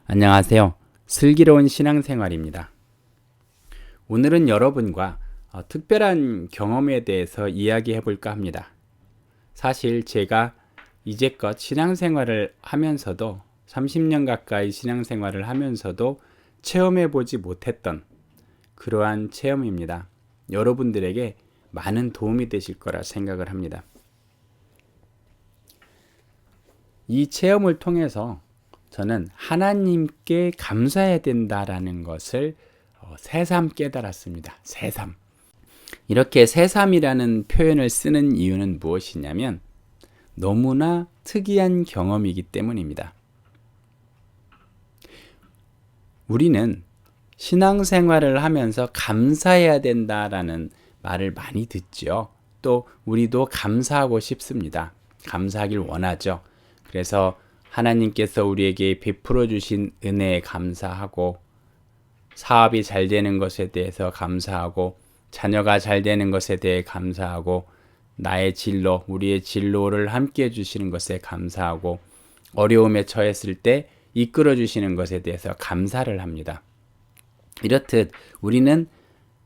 안녕하세요. 슬기로운 신앙생활입니다. 오늘은 여러분과 특별한 경험에 대해서 이야기해 볼까 합니다. 사실 제가 이제껏 신앙생활을 하면서도 30년 가까이 신앙생활을 하면서도 체험해 보지 못했던 그러한 체험입니다. 여러분들에게 많은 도움이 되실 거라 생각을 합니다. 이 체험을 통해서 저는 하나님께 감사해야 된다라는 것을 새삼 깨달았습니다. 새삼. 이렇게 새삼이라는 표현을 쓰는 이유는 무엇이냐면 너무나 특이한 경험이기 때문입니다. 우리는 신앙생활을 하면서 감사해야 된다라는 말을 많이 듣죠. 또 우리도 감사하고 싶습니다. 감사하길 원하죠. 그래서 하나님께서 우리에게 베풀어 주신 은혜에 감사하고 사업이 잘 되는 것에 대해서 감사하고 자녀가 잘 되는 것에 대해 감사하고 나의 진로, 우리의 진로를 함께 해주시는 것에 감사하고 어려움에 처했을 때 이끌어 주시는 것에 대해서 감사를 합니다. 이렇듯 우리는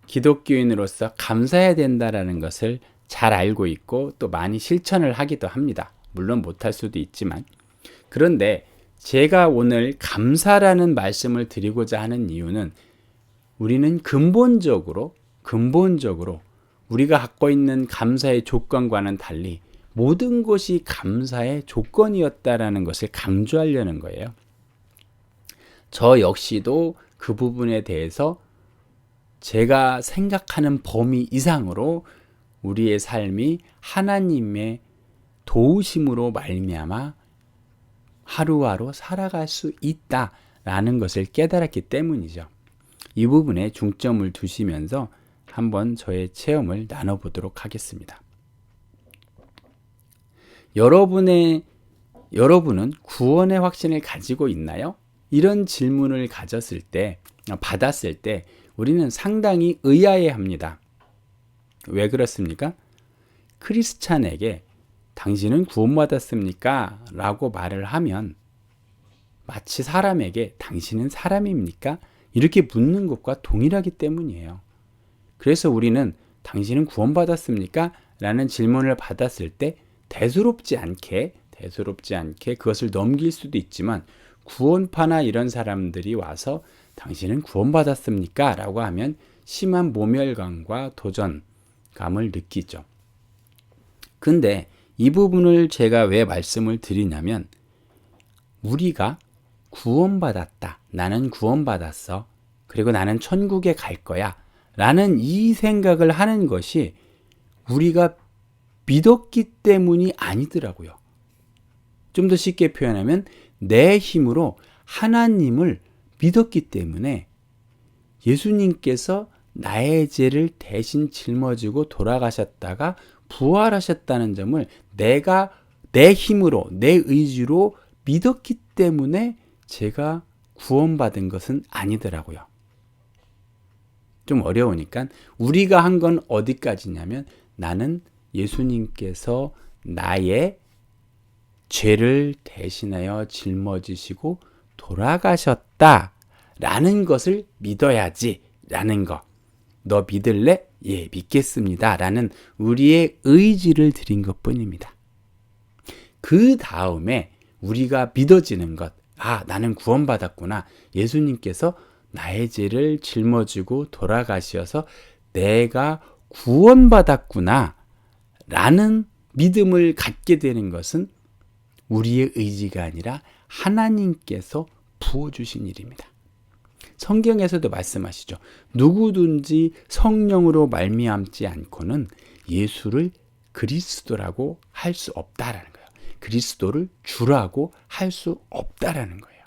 기독교인으로서 감사해야 된다는 것을 잘 알고 있고 또 많이 실천을 하기도 합니다. 물론 못할 수도 있지만 그런데 제가 오늘 감사라는 말씀을 드리고자 하는 이유는 우리는 근본적으로 우리가 갖고 있는 감사의 조건과는 달리 모든 것이 감사의 조건이었다라는 것을 강조하려는 거예요. 저 역시도 그 부분에 대해서 제가 생각하는 범위 이상으로 우리의 삶이 하나님의 도우심으로 말미암아 하루하루 살아갈 수 있다라는 것을 깨달았기 때문이죠. 이 부분에 중점을 두시면서 한번 저의 체험을 나눠보도록 하겠습니다. 여러분은 구원의 확신을 가지고 있나요? 이런 질문을 받았을 때 우리는 상당히 의아해 합니다. 왜 그렇습니까? 크리스찬에게 당신은 구원받았습니까? 라고 말을 하면 마치 사람에게 당신은 사람입니까? 이렇게 묻는 것과 동일하기 때문이에요. 그래서 우리는 당신은 구원받았습니까? 라는 질문을 받았을 때 대수롭지 않게 그것을 넘길 수도 있지만 구원파나 이런 사람들이 와서 당신은 구원받았습니까? 라고 하면 심한 모멸감과 도전감을 느끼죠. 근데 이 부분을 제가 왜 말씀을 드리냐면 우리가 구원받았다. 나는 구원받았어. 그리고 나는 천국에 갈 거야. 라는 이 생각을 하는 것이 우리가 믿었기 때문이 아니더라고요. 좀 더 쉽게 표현하면 내 힘으로 하나님을 믿었기 때문에 예수님께서 나의 죄를 대신 짊어지고 돌아가셨다가 부활하셨다는 점을 내가 내 힘으로 내 의지로 믿었기 때문에 제가 구원받은 것은 아니더라고요. 좀 어려우니까 우리가 한 건 어디까지냐면 나는 예수님께서 나의 죄를 대신하여 짊어지시고 돌아가셨다라는 것을 믿어야지 라는 것. 너 믿을래? 예, 믿겠습니다. 라는 우리의 의지를 드린 것 뿐입니다. 그 다음에 우리가 믿어지는 것. 아, 나는 구원받았구나. 예수님께서 나의 죄를 짊어지고 돌아가셔서 내가 구원받았구나. 라는 믿음을 갖게 되는 것은 우리의 의지가 아니라 하나님께서 부어주신 일입니다. 성경에서도 말씀하시죠. 누구든지 성령으로 말미암지 않고는 예수를 그리스도라고 할 수 없다라는 거예요. 그리스도를 주라고 할 수 없다라는 거예요.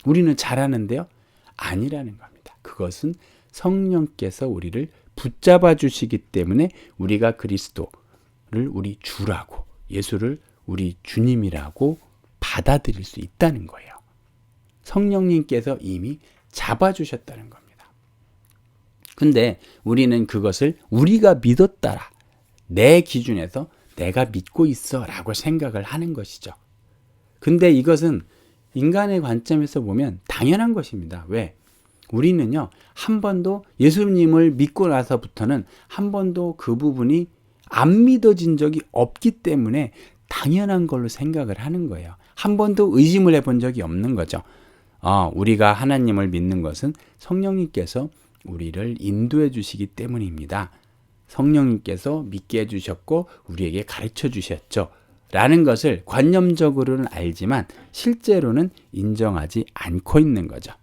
우리는 잘하는데요? 아니라는 겁니다. 그것은 성령께서 우리를 붙잡아 주시기 때문에 우리가 그리스도를 우리 주라고 예수를 우리 주님이라고 받아들일 수 있다는 거예요. 성령님께서 이미 잡아주셨다는 겁니다. 근데 우리는 그것을 우리가 믿었다라 내 기준에서 내가 믿고 있어 라고 생각을 하는 것이죠. 근데 이것은 인간의 관점에서 보면 당연한 것입니다. 왜? 우리는요, 한 번도 예수님을 믿고 나서부터는 한 번도 그 부분이 안 믿어진 적이 없기 때문에 당연한 걸로 생각을 하는 거예요. 한 번도 의심을 해본 적이 없는 거죠. 우리가 하나님을 믿는 것은 성령님께서 우리를 인도해 주시기 때문입니다. 성령님께서 믿게 해주셨고 우리에게 가르쳐 주셨죠. 라는 것을 관념적으로는 알지만 실제로는 인정하지 않고 있는 거죠.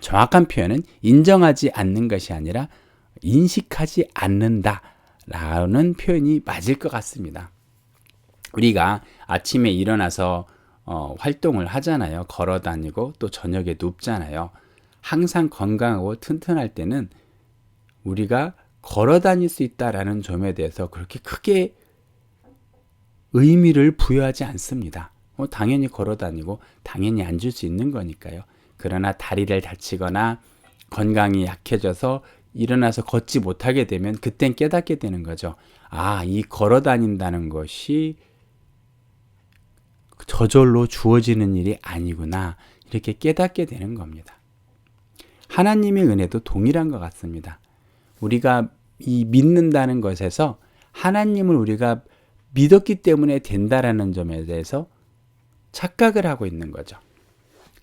정확한 표현은 인정하지 않는 것이 아니라 인식하지 않는다 라는 표현이 맞을 것 같습니다. 우리가 아침에 일어나서 활동을 하잖아요. 걸어 다니고 또 저녁에 눕잖아요. 항상 건강하고 튼튼할 때는 우리가 걸어 다닐 수 있다라는 점에 대해서 그렇게 크게 의미를 부여하지 않습니다. 당연히 걸어 다니고 당연히 앉을 수 있는 거니까요. 그러나 다리를 다치거나 건강이 약해져서 일어나서 걷지 못하게 되면 그땐 깨닫게 되는 거죠. 이 걸어 다닌다는 것이 저절로 주어지는 일이 아니구나. 이렇게 깨닫게 되는 겁니다. 하나님의 은혜도 동일한 것 같습니다. 우리가 이 믿는다는 것에서 하나님을 우리가 믿었기 때문에 된다라는 점에 대해서 착각을 하고 있는 거죠.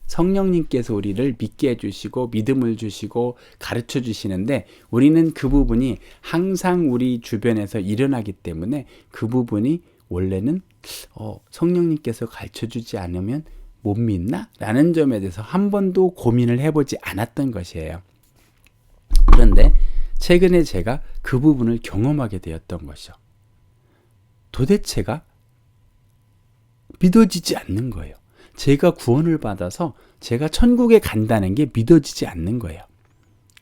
성령님께서 우리를 믿게 해주시고 믿음을 주시고 가르쳐 주시는데 우리는 그 부분이 항상 우리 주변에서 일어나기 때문에 그 부분이 원래는 성령님께서 가르쳐 주지 않으면 못 믿나? 라는 점에 대해서 한 번도 고민을 해보지 않았던 것이에요. 그런데 최근에 제가 그 부분을 경험하게 되었던 것이죠. 도대체가 믿어지지 않는 거예요. 제가 구원을 받아서 제가 천국에 간다는 게 믿어지지 않는 거예요.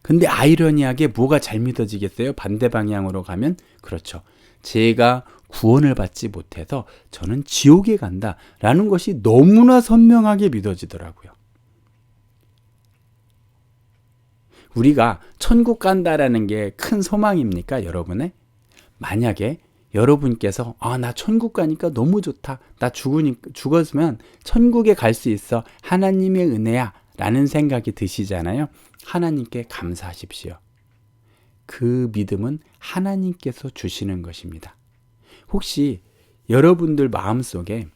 근데 아이러니하게 뭐가 잘 믿어지겠어요? 반대 방향으로 가면 그렇죠. 제가 구원을 받지 못해서 저는 지옥에 간다라는 것이 너무나 선명하게 믿어지더라고요. 우리가 천국 간다라는 게 큰 소망입니까, 여러분의? 만약에 여러분께서 나 천국 가니까 너무 좋다. 나 죽었으면 천국에 갈 수 있어. 하나님의 은혜야. 라는 생각이 드시잖아요. 하나님께 감사하십시오. 그 믿음은 하나님께서 주시는 것입니다. 혹시 여러분들 마음속에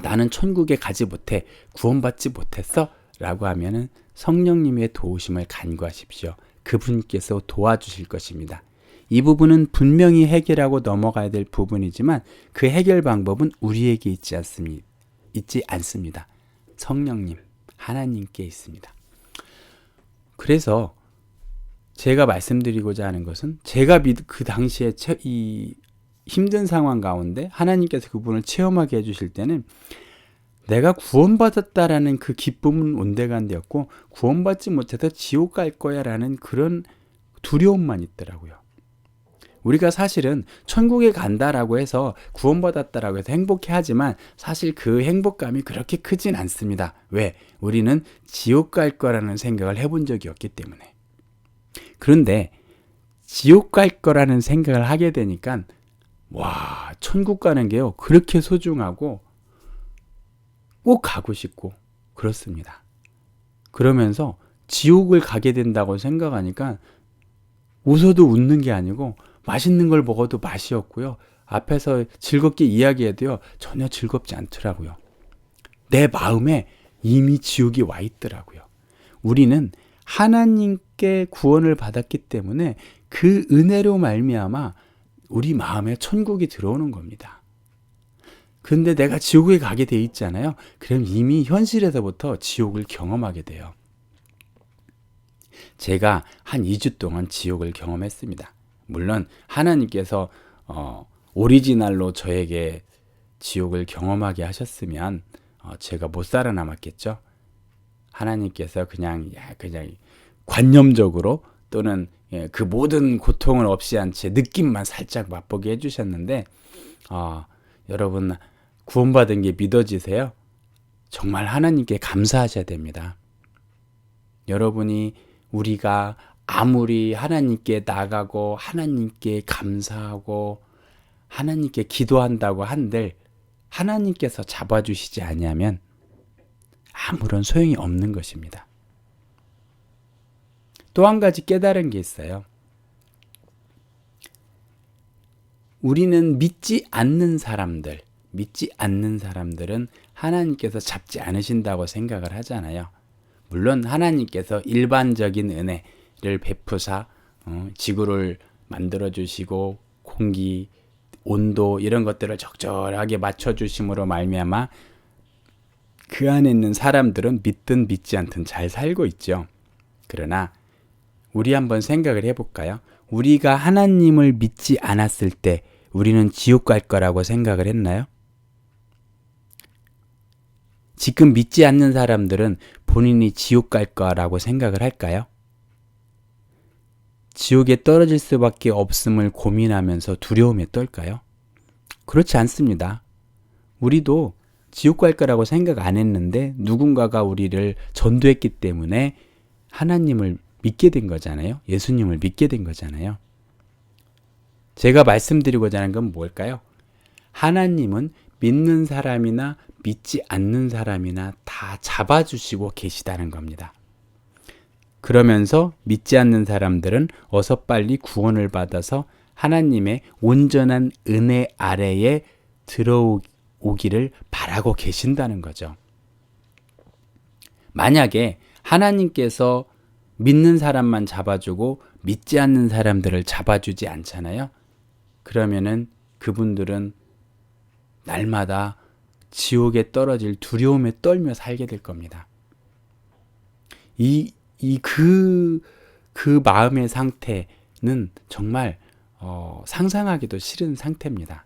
나는 천국에 가지 못해. 구원받지 못했어. 라고 하면은 성령님의 도우심을 간구하십시오. 그분께서 도와주실 것입니다. 이 부분은 분명히 해결하고 넘어가야 될 부분이지만 그 해결 방법은 우리에게 있지 않습니다. 성령님, 하나님께 있습니다. 그래서 제가 말씀드리고자 하는 것은 제가 그 당시에 이 힘든 상황 가운데 하나님께서 그분을 체험하게 해주실 때는 내가 구원받았다라는 그 기쁨은 온데간데였고 구원받지 못해서 지옥 갈 거야 라는 그런 두려움만 있더라고요. 우리가 사실은 천국에 간다라고 해서 구원받았다라고 해서 행복해하지만 사실 그 행복감이 그렇게 크진 않습니다. 왜? 우리는 지옥 갈 거라는 생각을 해본 적이 없기 때문에. 그런데 지옥 갈 거라는 생각을 하게 되니까 천국 가는 게요 그렇게 소중하고 꼭 가고 싶고 그렇습니다. 그러면서 지옥을 가게 된다고 생각하니까 웃어도 웃는 게 아니고 맛있는 걸 먹어도 맛이 없고요. 앞에서 즐겁게 이야기해도요. 전혀 즐겁지 않더라고요. 내 마음에 이미 지옥이 와 있더라고요. 우리는 하나님께 구원을 받았기 때문에 그 은혜로 말미암아 우리 마음에 천국이 들어오는 겁니다. 근데 내가 지옥에 가게 돼 있잖아요. 그럼 이미 현실에서부터 지옥을 경험하게 돼요. 제가 한 2주 동안 지옥을 경험했습니다. 물론 하나님께서 오리지널로 저에게 지옥을 경험하게 하셨으면 제가 못 살아남았겠죠. 하나님께서 그냥 관념적으로 또는 그 모든 고통을 없이 한 채 느낌만 살짝 맛보게 해주셨는데 여러분 구원받은 게 믿어지세요? 정말 하나님께 감사하셔야 됩니다. 여러분이 우리가 아무리 하나님께 나가고 하나님께 감사하고 하나님께 기도한다고 한들 하나님께서 잡아주시지 아니하면 아무런 소용이 없는 것입니다. 또 한 가지 깨달은 게 있어요. 우리는 믿지 않는 사람들은 하나님께서 잡지 않으신다고 생각을 하잖아요. 물론 하나님께서 일반적인 은혜를 베푸사 지구를 만들어주시고 공기, 온도 이런 것들을 적절하게 맞춰주심으로 말미암아 그 안에 있는 사람들은 믿든 믿지 않든 잘 살고 있죠. 그러나 우리 한번 생각을 해볼까요? 우리가 하나님을 믿지 않았을 때 우리는 지옥 갈 거라고 생각을 했나요? 지금 믿지 않는 사람들은 본인이 지옥 갈 거라고 생각을 할까요? 지옥에 떨어질 수밖에 없음을 고민하면서 두려움에 떨까요? 그렇지 않습니다. 우리도 지옥 갈 거라고 생각 안 했는데 누군가가 우리를 전도했기 때문에 하나님을 믿게 된 거잖아요. 예수님을 믿게 된 거잖아요. 제가 말씀드리고자 하는 건 뭘까요? 하나님은 믿는 사람이나 믿지 않는 사람이나 다 잡아주시고 계시다는 겁니다. 그러면서 믿지 않는 사람들은 어서 빨리 구원을 받아서 하나님의 온전한 은혜 아래에 들어오기를 바라고 계신다는 거죠. 만약에 하나님께서 믿는 사람만 잡아주고 믿지 않는 사람들을 잡아주지 않잖아요. 그러면은 그분들은 날마다 지옥에 떨어질 두려움에 떨며 살게 될 겁니다. 그 마음의 상태는 정말 상상하기도 싫은 상태입니다.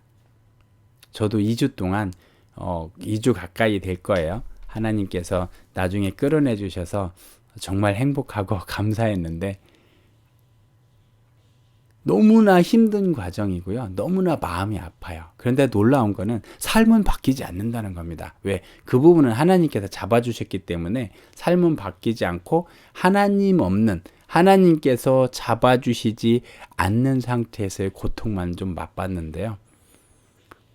저도 2주 동안 2주 가까이 될 거예요. 하나님께서 나중에 끌어내 주셔서 정말 행복하고 감사했는데 너무나 힘든 과정이고요. 너무나 마음이 아파요. 그런데 놀라운 거는 삶은 바뀌지 않는다는 겁니다. 왜? 그 부분은 하나님께서 잡아주셨기 때문에 삶은 바뀌지 않고 하나님 없는, 하나님께서 잡아주시지 않는 상태에서의 고통만 좀 맛봤는데요.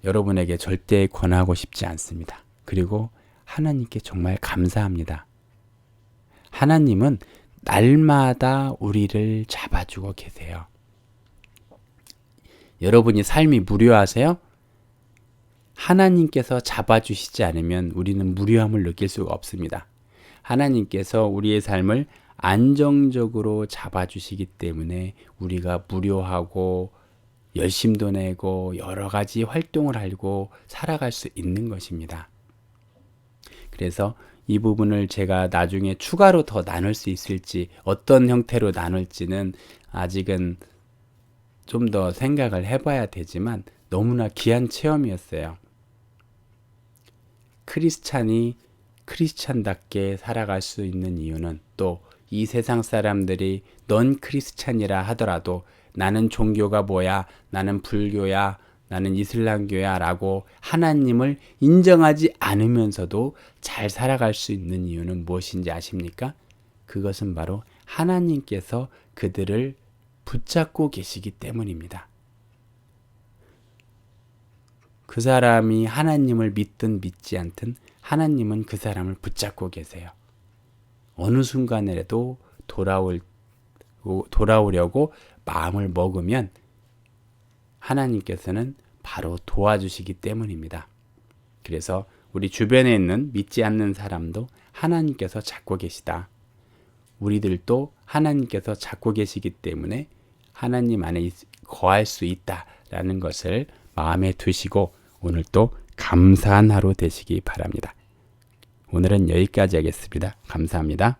여러분에게 절대 권하고 싶지 않습니다. 그리고 하나님께 정말 감사합니다. 하나님은 날마다 우리를 잡아주고 계세요. 여러분이 삶이 무료하세요? 하나님께서 잡아주시지 않으면 우리는 무료함을 느낄 수가 없습니다. 하나님께서 우리의 삶을 안정적으로 잡아주시기 때문에 우리가 무료하고 열심도 내고 여러 가지 활동을 하고 살아갈 수 있는 것입니다. 그래서 이 부분을 제가 나중에 추가로 더 나눌 수 있을지, 어떤 형태로 나눌지는 아직은 좀 더 생각을 해봐야 되지만 너무나 귀한 체험이었어요. 크리스찬이 크리스찬답게 살아갈 수 있는 이유는 또 이 세상 사람들이 넌 크리스찬이라 하더라도 나는 종교가 뭐야, 나는 불교야, 나는 이슬람교야 라고 하나님을 인정하지 않으면서도 잘 살아갈 수 있는 이유는 무엇인지 아십니까? 그것은 바로 하나님께서 그들을 붙잡고 계시기 때문입니다. 그 사람이 하나님을 믿든 믿지 않든 하나님은 그 사람을 붙잡고 계세요. 어느 순간에라도 돌아오려고 마음을 먹으면 하나님께서는 바로 도와주시기 때문입니다. 그래서 우리 주변에 있는 믿지 않는 사람도 하나님께서 잡고 계시다. 우리들도 하나님께서 잡고 계시기 때문에 하나님 안에 거할 수 있다라는 것을 마음에 두시고 오늘 또 감사한 하루 되시기 바랍니다. 오늘은 여기까지 하겠습니다. 감사합니다.